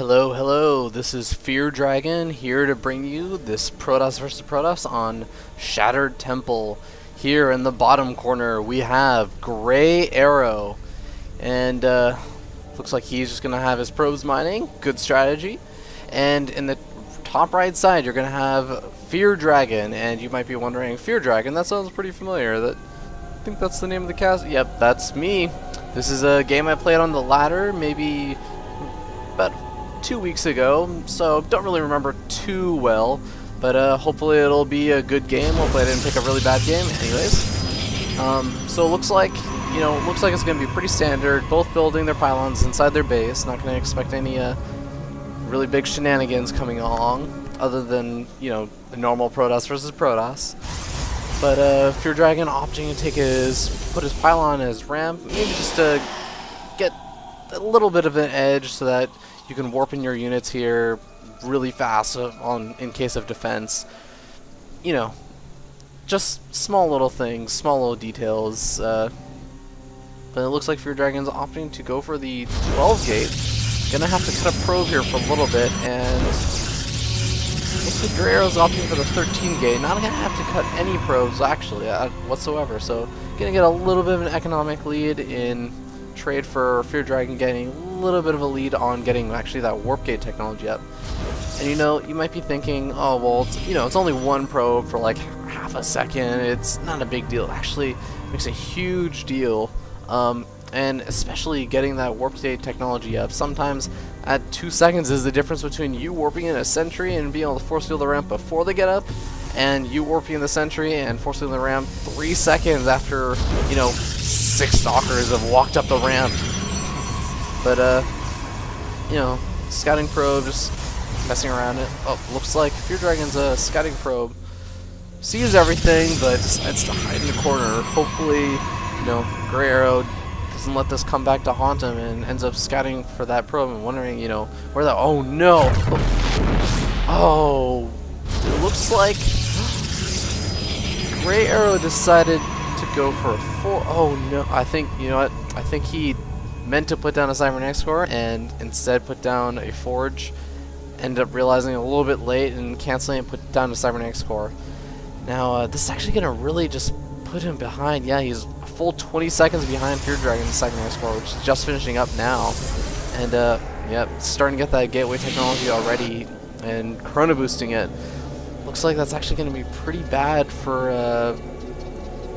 Hello, hello, this is feardragon here to bring you this Protoss vs. Protoss on Shattered Temple. Here in the bottom corner we have GreyArrow, and looks like he's just going to have his probes mining, good strategy. And in the top right side you're going to have feardragon, and you might be wondering, feardragon, that sounds pretty familiar. I think that's the name of the cast. Yep, that's me. This is a game I played on the ladder maybe about 2 weeks ago, so don't really remember too well, but hopefully it'll be a good game. Hopefully I didn't pick a really bad game. Anyways, so it looks like, it's going to be pretty standard, both building their pylons inside their base. Not going to expect any really big shenanigans coming along, other than, the normal Protoss versus Protoss. But feardragon opting to put his pylon as ramp, maybe just to get a little bit of an edge so that you can warp in your units here really fast in case of defense. Just small little things, small little details. But it looks like feardragon's opting to go for the 12 gate. Gonna have to cut a probe here for a little bit, and looks like GreyArrow's opting for the 13 gate. Not gonna have to cut any probes actually whatsoever. So gonna get a little bit of an economic lead in trade for feardragon getting a little bit of a lead on getting actually that warp gate technology up. And you might be thinking, oh well, it's only one probe for like half a second. It's not a big deal. Actually, it makes a huge deal. And especially getting that warp gate technology up. Sometimes at 2 seconds is the difference between you warping in a sentry and being able to force field the ramp before they get up, and you warping in the sentry and forcing the ramp 3 seconds after 6 stalkers have walked up the ramp. But scouting probe, just messing around it. Oh, looks like feardragon's scouting probe sees everything, but decides to hide in the corner. Hopefully, GreyArrow doesn't let this come back to haunt him and ends up scouting for that probe and wondering, where the— oh no! Oh, it looks like GreyArrow decided to go for a 4. Oh no, I think, I think he meant to put down a cybernetics core and instead put down a forge. Ended up realizing a little bit late and canceling and put down a cybernetics core. Now, this is actually going to really just put him behind. Yeah, he's a full 20 seconds behind feardragon's cybernetics core, which is just finishing up now. And, yep, starting to get that gateway technology already and chrono boosting it. Looks like that's actually going to be pretty bad for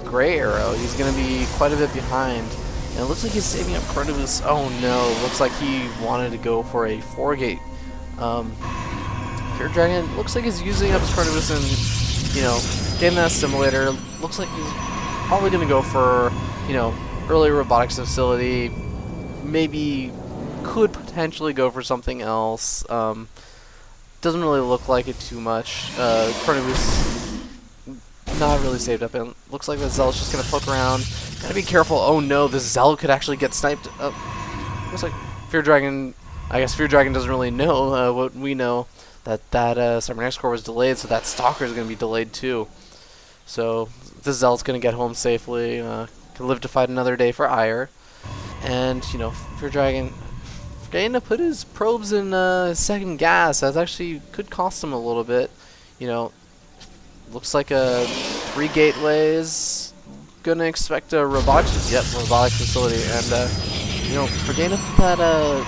GreyArrow. He's going to be quite a bit behind. And it looks like he's saving up chrono boost. Oh no, looks like he wanted to go for a 4 gate. Feardragon looks like he's using up his chrono boost and, getting that simulator. Looks like he's probably going to go for, early robotics facility. Maybe could potentially go for something else. Doesn't really look like it too much. Chrono boost not really saved up, and looks like the Zealot's just gonna poke around. Gotta be careful. Oh no, this Zealot could actually get sniped. Looks like feardragon. I guess feardragon doesn't really know what we know, that cybernetics core was delayed, so that stalker is gonna be delayed too. So this Zealot's gonna get home safely. Can live to fight another day for ire. And feardragon forgetting to put his probes in second gas. That actually could cost him a little bit. Looks like a 3 gateways. Gonna expect a robotic facility, and forgetting to put that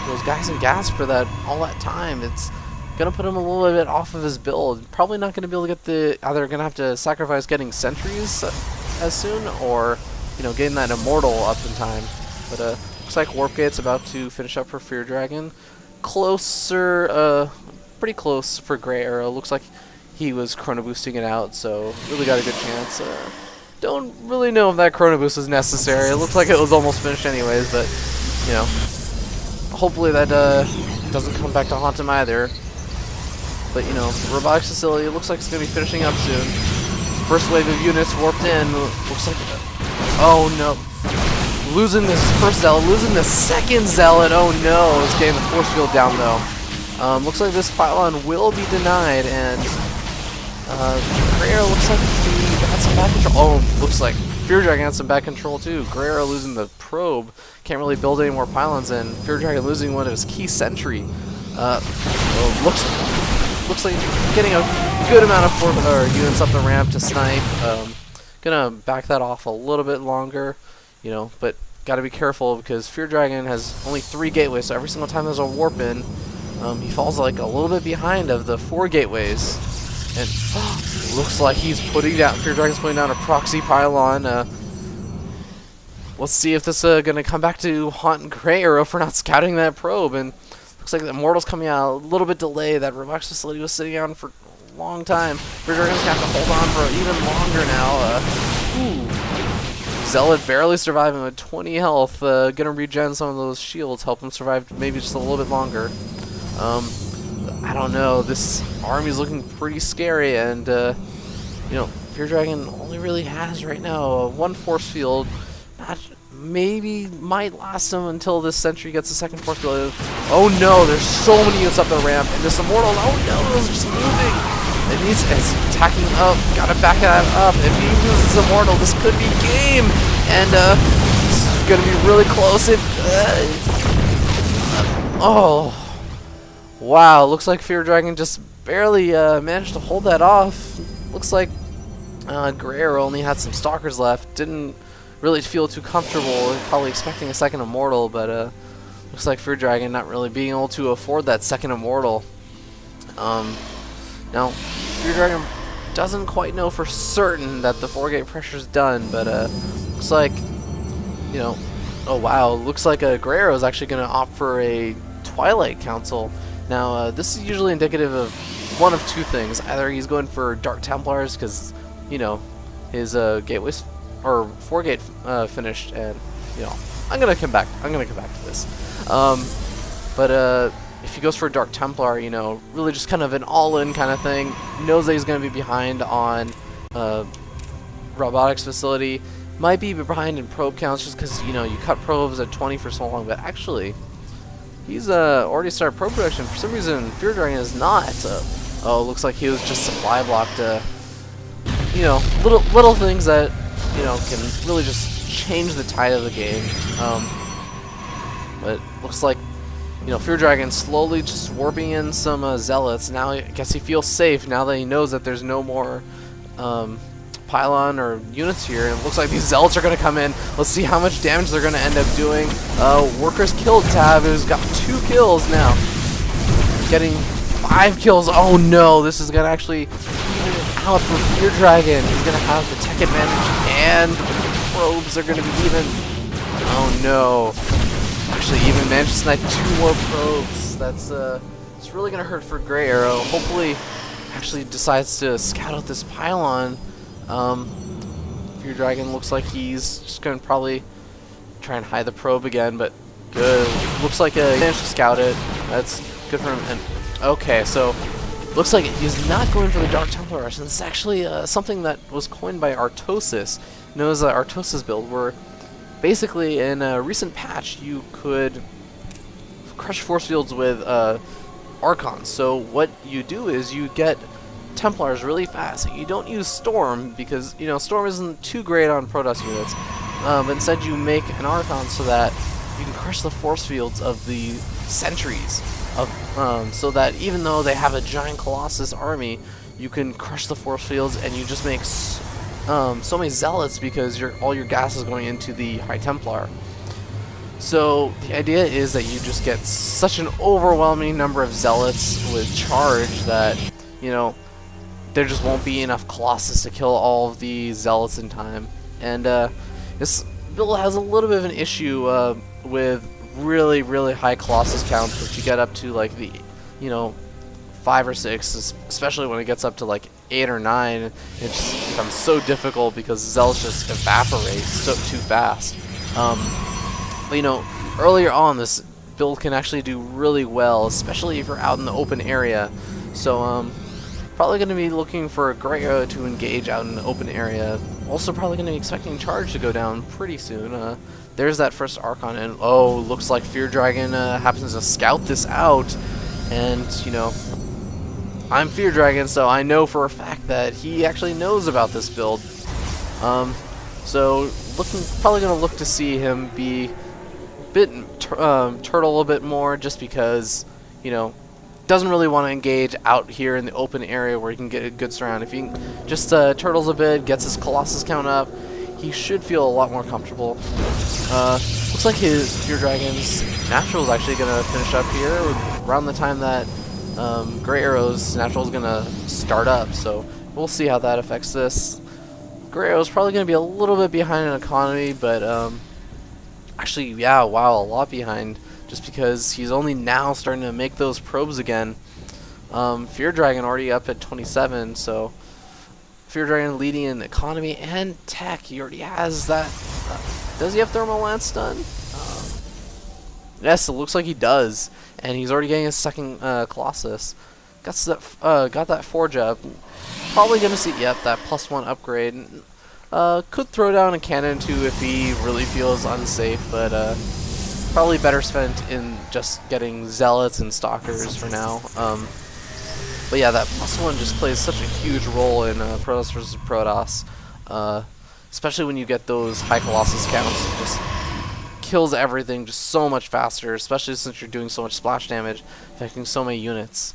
those guys in gas for all that time. It's gonna put him a little bit off of his build. Probably not gonna be able to get either gonna have to sacrifice getting sentries as soon, or getting that immortal up in time. But looks like warp gate's about to finish up for feardragon. Closer, pretty close for GreyArrow. Looks like he was chrono boosting it out, so really got a good chance. Don't really know if that chrono boost is necessary. It looks like it was almost finished anyways, but hopefully that doesn't come back to haunt him either. But robotics facility looks like it's gonna be finishing up soon. First wave of units warped in. Looks like oh no, losing this first Zealot, losing the second Zealot. Oh no, it's getting the force field down though. Looks like this pylon will be denied, and GreyArrow looks like he got some back control. Oh, looks like feardragon had some back control too. GreyArrow looking the probe, can't really build any more pylons, and feardragon losing one of his key sentry. Well, looks like getting a good amount of units up the ramp to snipe. Gonna back that off a little bit longer, you know, but gotta be careful because Fear Dragon has only 3 gateways, so every single time there's a warp in, he falls like a little bit behind of the 4 gateways. And looks like he's putting down, Fear Dragon's putting down a proxy pylon. Let's see if this is gonna come back to haunt GreyArrow for not scouting that probe. And looks like the Immortal's coming out a little bit delayed. That robotics facility was sitting down for a long time. Fear Dragon's gonna have to hold on for even longer now. Zealot barely surviving with 20 health. Gonna regen some of those shields, help him survive maybe just a little bit longer. I don't know. This army's looking pretty scary, and you know, Fear Dragon only really has right now 1 force field. Maybe might last him until this sentry gets a 2nd force field. Oh no, there's so many units up the ramp, and this Immortal, oh no, it's just moving. It's attacking up, gotta back that up. If he loses Immortal, this could be game, and it's gonna be really close. Oh, wow, looks like Fear Dragon just barely managed to hold that off. Looks like GreyArrow only had some Stalkers left, didn't really feel too comfortable, probably expecting a 2nd Immortal, but looks like Fear Dragon not really being able to afford that 2nd Immortal. Now, Fear Dragon doesn't quite know for certain that the 4-gate pressure's done, but looks like, you know, oh wow, looks like GreyArrow is actually going to opt for a Twilight Council. Now, this is usually indicative of one of 2 things. Either he's going for Dark Templars because, you know, his gateways or 4-gate finished, and you know, I'm gonna come back to this. But if he goes for a Dark Templar, you know, really just kind of an all-in kind of thing. Knows that he's gonna be behind on robotics facility. Might be behind in probe counts just because, you know, you cut probes at 20 for so long, but actually he's already started probe production. For some reason, Fear Dragon is not. Oh, looks like he was just supply blocked. You know, little things that, you know, can really just change the tide of the game. But looks like, you know, Fear Dragon slowly just warping in some zealots. Now I guess he feels safe now that he knows that there's no more pylon or units here. And it looks like these zealots are going to come in. Let's see how much damage they're going to end up doing. Workers killed Tab, who's got 2 kills now. Getting 5 kills. Oh no, this is going to actually even it out for Fear Dragon. He's going to have the tech advantage, and the probes are going to be even. Oh no. Actually even managed to snipe 2 more probes. That's it's really going to hurt for GreyArrow. Hopefully actually decides to scout out this pylon. Fear Dragon looks like he's just going to probably try and hide the probe again, but good. Looks like he managed to scout it. That's good for him. And okay, so looks like he's not going for the Dark Templar Rush. And this is actually something that was coined by Artosis, known as the Artosis build, where basically in a recent patch you could crush force fields with Archons. So what you do is you get Templars really fast. You don't use Storm because, you know, Storm isn't too great on Protoss units. But instead you make an Archon so that you can crush the force fields of the sentries. So that even though they have a giant Colossus army, you can crush the force fields and you just make so many zealots because all your gas is going into the High Templar. So the idea is that you just get such an overwhelming number of zealots with charge that, you know, there just won't be enough Colossus to kill all of the zealots in time. And this build has a little bit of an issue with really, really high Colossus counts, which you get up to like the, you know, 5 or 6, especially when it gets up to like 8 or 9. It just becomes so difficult because zealots just evaporate so too fast. But you know, earlier on, this build can actually do really well, especially if you're out in the open area. So probably going to be looking for GreyArrow to engage out in the open area. Also probably going to be expecting charge to go down pretty soon. There's that first Archon, and oh, looks like Fear Dragon happens to scout this out. And, you know, I'm Fear Dragon, so I know for a fact that he actually knows about this build. So probably going to look to see him be a bit turtle a bit more, just because, you know, doesn't really want to engage out here in the open area where he can get a good surround. If he just turtles a bit, gets his Colossus count up, he should feel a lot more comfortable. Looks like his Fear Dragon's natural is actually going to finish up here around the time that GreyArrow's natural is going to start up, so we'll see how that affects this. GreyArrow's probably going to be a little bit behind in economy, but actually, yeah, wow, a lot behind, just because he's only now starting to make those probes again. Fear Dragon already up at 27, so Fear Dragon leading in economy and tech. He already has that. Does he have Thermal Lance done? Yes, it looks like he does, and he's already getting his second Colossus. Got that Forge up. Probably gonna see, yep, that +1 upgrade. Could throw down a cannon too if he really feels unsafe, but probably better spent in just getting Zealots and Stalkers for now. But yeah, that +1 just plays such a huge role in Protoss versus Protoss, especially when you get those high Colossus counts. It just kills everything just so much faster, especially since you're doing so much splash damage, affecting so many units.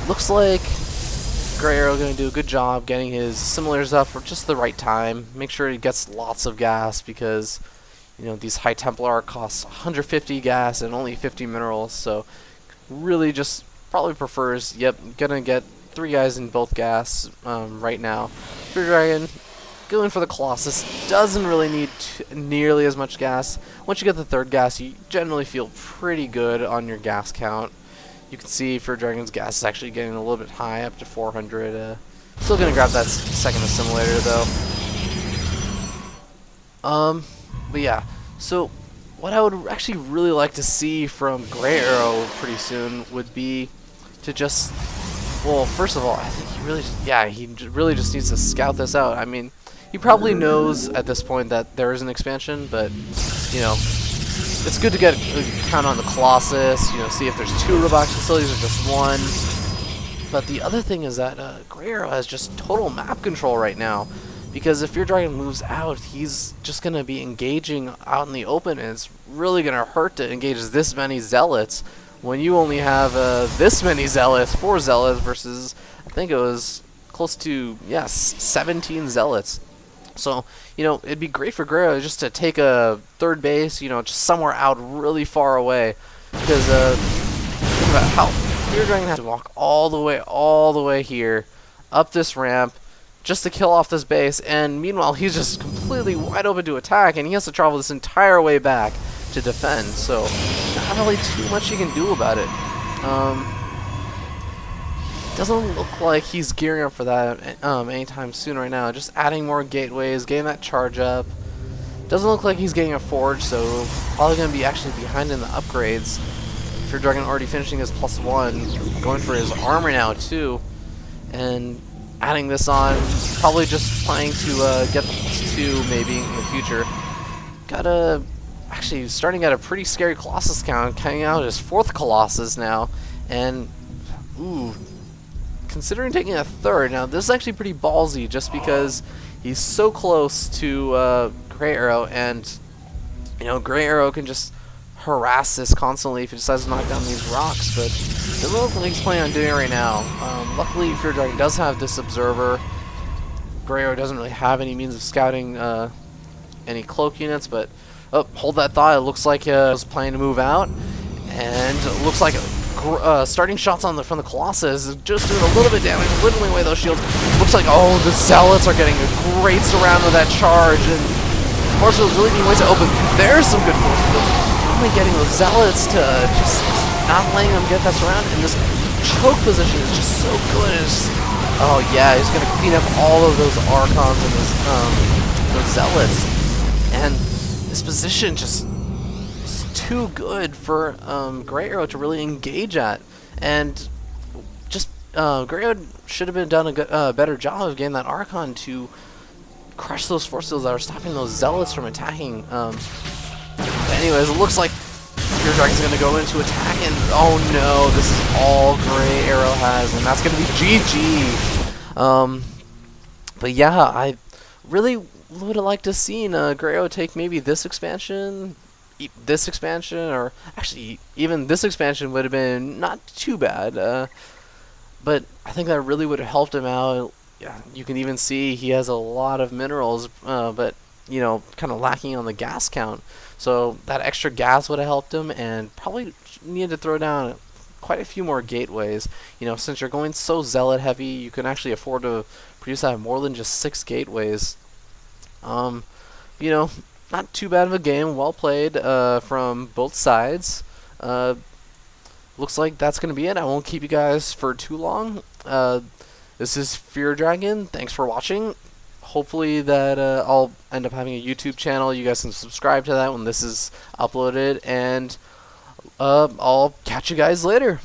Looks like GreyArrow going to do a good job getting his simulators up for just the right time. Make sure he gets lots of gas, because you know these high Templar cost 150 gas and only 50 minerals, so really just probably prefers, yep, gonna get 3 guys in both gas right now. Fear Dragon going for the Colossus, doesn't really need nearly as much gas. Once you get the 3rd gas, you generally feel pretty good on your gas count. You can see Fear Dragon's gas is actually getting a little bit high, up to 400. Still gonna grab that second assimilator though. But yeah, so what I would actually really like to see from GreyArrow pretty soon would be to just, well, first of all, I think he really just needs to scout this out. I mean, he probably knows at this point that there is an expansion, but you know, it's good to get a count on the Colossus, you know, see if there's 2 robotics facilities or just 1. But the other thing is that GreyArrow has just total map control right now, because if Fear Dragon moves out, he's just going to be engaging out in the open, and it's really going to hurt to engage this many Zealots when you only have this many Zealots, 4 Zealots versus, I think it was close to, yes, 17 Zealots. So, you know, it'd be great for GreyArrow just to take a 3rd base, you know, just somewhere out really far away. Because, think about how Fear Dragon has to walk all the way here, up this ramp, just to kill off this base. And meanwhile, he's just completely wide open to attack, and he has to travel this entire way back to defend. So, not really too much he can do about it. Doesn't look like he's gearing up for that anytime soon right now. Just adding more gateways, getting that charge up. Doesn't look like he's getting a forge, so probably going to be actually behind in the upgrades. Fear Dragon already finishing his +1, going for his armor now too, and adding this on, probably just planning to get the +2 maybe in the future. Actually starting at a pretty scary Colossus count, coming out his 4th Colossus now, and ooh, considering taking a 3rd. Now this is actually pretty ballsy, just because he's so close to GreyArrow, and you know GreyArrow can just harass this constantly if he decides to knock down these rocks, but it doesn't look like he's planning on doing it right now. Luckily Fear Dragon does have this observer. GreyArrow doesn't really have any means of scouting any cloak units, but hold that thought, it looks like he was planning to move out, and it looks like starting shots from the Colossus, just doing a little bit of damage, whittling away those shields. Looks like, oh, the Zealots are getting a great surround with that charge, and Force Fields really need ways to open. There's some good Force Fields. Only getting those Zealots to just not letting them get that surround, and this choke position is just so good. It's just, oh yeah, he's gonna clean up all of those Archons and those Zealots, and this position just too good for GreyArrow to really engage at, and just GreyArrow should have done a better job of getting that Archon to crush those force fields that are stopping those Zealots from attacking. But anyways, it looks like Fear Dragon's going to go into attack, and oh no, this is all GreyArrow has, and that's going to be GG. But yeah, I really would have liked to have seen GreyArrow take maybe this expansion, this expansion, or actually even this expansion would have been not too bad. But I think that really would have helped him out. Yeah, you can even see he has a lot of minerals, but kind of lacking on the gas count. So that extra gas would have helped him, and probably needed to throw down quite a few more gateways. Since you're going so zealot heavy, you can actually afford to produce out more than just 6 gateways. Um, you know, Not too bad of a game. Well played from both sides. Looks like that's going to be it. I won't keep you guys for too long. This is feardragon. Thanks for watching. Hopefully that I'll end up having a YouTube channel. You guys can subscribe to that when this is uploaded. And I'll catch you guys later.